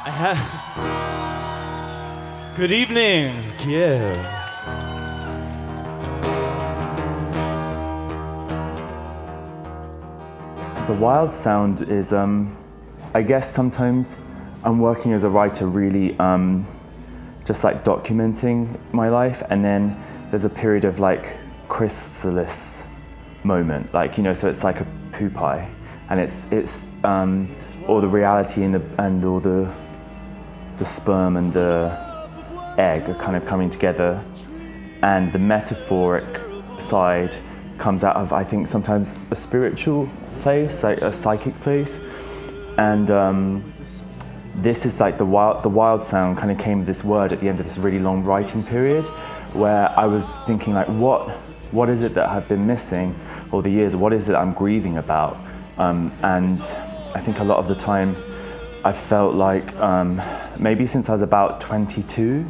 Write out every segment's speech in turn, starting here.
Good evening, Kiev. The Wildsound is, I guess sometimes I'm working as a writer really just like documenting my life, and then there's a period of like chrysalis moment, like, you know, so it's like a pupae, and it's all the reality and all the sperm and the egg are kind of coming together, and the metaphoric side comes out of, I think, sometimes a spiritual place, like a psychic place, and this is like the Wildsound kind of came with this word at the end of this really long writing period, where I was thinking like, what is it that I've been missing all the years? What is it I'm grieving about? And I think a lot of the time I felt like maybe since I was about 22,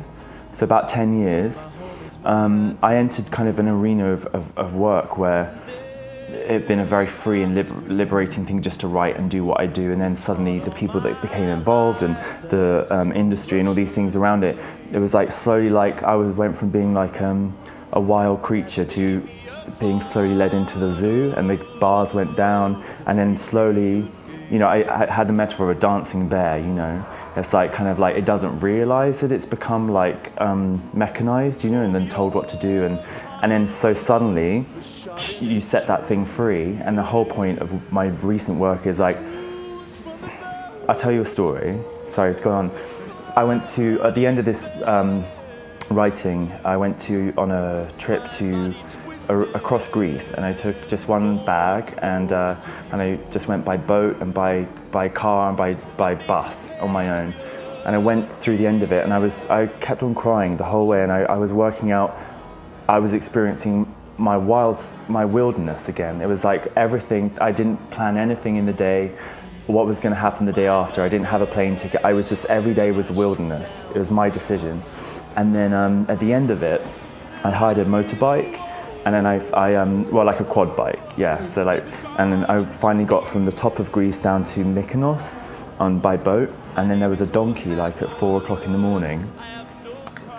so about 10 years, I entered kind of an arena of work where it had been a very free and liberating thing just to write and do what I do, and then suddenly the people that became involved and the industry and all these things around it, it was like slowly like I went from being like a wild creature to being slowly led into the zoo, and the bars went down, and then slowly, you know, I had the metaphor of a dancing bear, you know. It's like kind of like it doesn't realize that it's become like mechanized, you know, and then told what to do, and then so suddenly you set that thing free. And the whole point of my recent work is like, I'll tell you a story. Sorry, go on. I went to, at the end of this writing, I went on a trip across Greece, and I took just one bag, and I just went by boat and by car and by bus on my own. And I went through the end of it, and I kept on crying the whole way, and I was working out, I was experiencing my wilderness again. It was like everything, I didn't plan anything in the day, what was going to happen the day after. I didn't have a plane ticket. I was just, every day was wilderness. It was my decision. And then at the end of it, I hired a motorbike, and then well, like a quad bike, yeah. So like, and then I finally got from the top of Greece down to Mykonos by boat, and then there was a donkey like at 4 o'clock in the morning,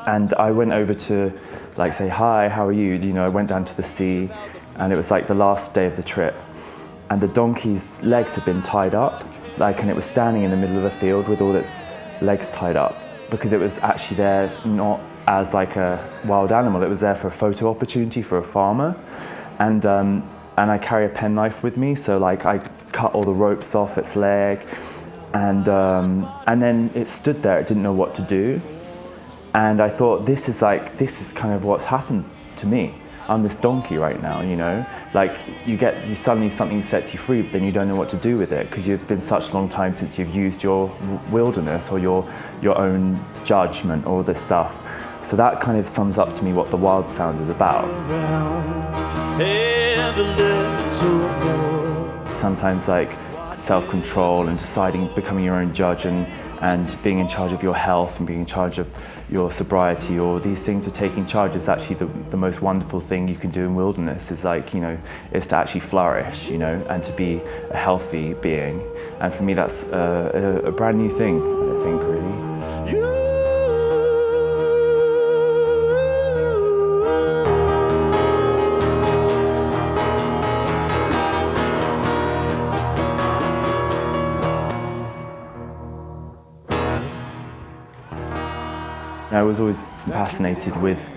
and I went over to like say, hi, how are you? You know, I went down to the sea, and it was like the last day of the trip, and the donkey's legs had been tied up, like, and it was standing in the middle of a field with all its legs tied up, because it was actually there not as like a wild animal, it was there for a photo opportunity for a farmer. And I carry a penknife with me, so like I cut all the ropes off its leg, and then it stood there, it didn't know what to do. And I thought, this is kind of what's happened to me. I'm this donkey right now, you know? Like you suddenly something sets you free, but then you don't know what to do with it, because you've been such a long time since you've used your wilderness or your own judgment, all this stuff. So that kind of sums up to me what the Wildsound is about. Sometimes like self-control and deciding, becoming your own judge, and being in charge of your health and being in charge of your sobriety, or these things of taking charge is actually the most wonderful thing you can do in wilderness, is like, you know, is to actually flourish, you know, and to be a healthy being. And for me that's a brand new thing, I think, really. I was always fascinated with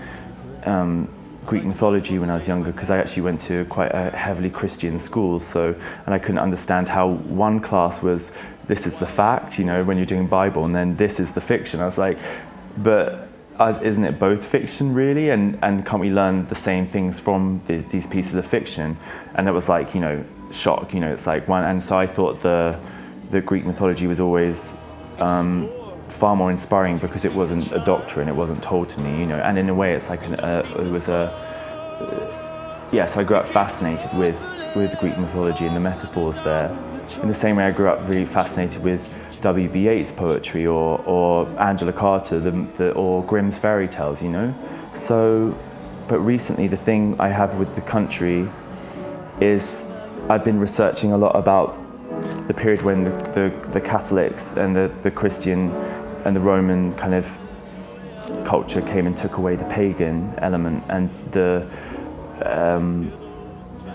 Greek mythology when I was younger, because I actually went to quite a heavily Christian school, and I couldn't understand how one class was, this is the fact, you know, when you're doing Bible, and then this is the fiction. I was like, but isn't it both fiction really? And can't we learn the same things from these pieces of fiction? And it was like, you know, shock, you know, it's like one. And so I thought the Greek mythology was always far more inspiring, because it wasn't a doctrine, it wasn't told to me, you know, and in a way it's like so I grew up fascinated with Greek mythology and the metaphors there, in the same way I grew up really fascinated with W.B. Yeats' poetry or Angela Carter or Grimm's fairy tales, you know. So, but recently the thing I have with the country is I've been researching a lot about the period when the Catholics and the Christian and the Roman kind of culture came and took away the pagan element, and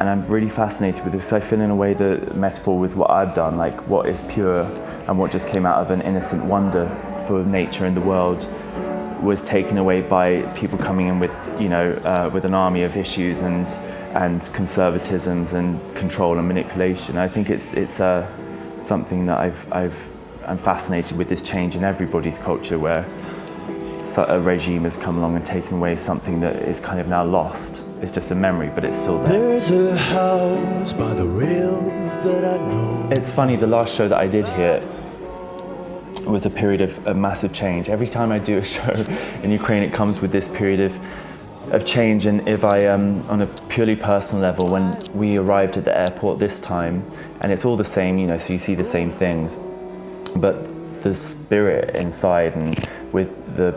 and I'm really fascinated with this. I feel in a way the metaphor with what I've done, like what is pure and what just came out of an innocent wonder for nature and the world, was taken away by people coming in with, you know, with an army of issues and conservatisms and control and manipulation. I think it's something that I'm fascinated with, this change in everybody's culture, where a regime has come along and taken away something that is kind of now lost. It's just a memory, but it's still there. There's a house by the rails that I know. It's funny, the last show that I did here was a period of a massive change. Every time I do a show in Ukraine, it comes with this period of change. And if I, on a purely personal level, when we arrived at the airport this time, and it's all the same, you know, so you see the same things, but the spirit inside and with the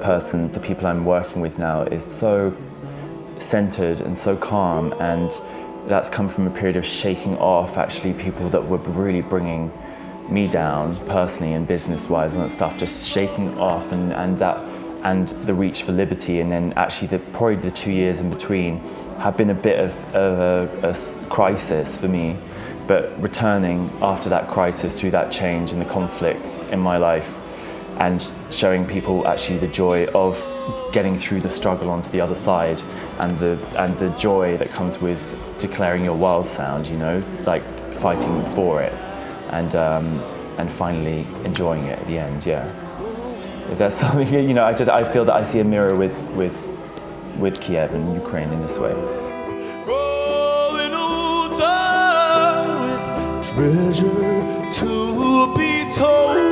people I'm working with now is so centered and so calm, and that's come from a period of shaking off actually people that were really bringing me down personally and business-wise and that stuff, just shaking off and the reach for liberty. And then actually probably the 2 years in between have been a bit of a crisis for me, but returning after that crisis through that change and the conflict in my life, and showing people actually the joy of getting through the struggle onto the other side, and the joy that comes with declaring your Wildsound, you know, like fighting for it, and finally enjoying it at the end. Yeah, if that's something, you know, I feel that I see a mirror with Kiev and Ukraine in this way. Growing older with treasure to be told.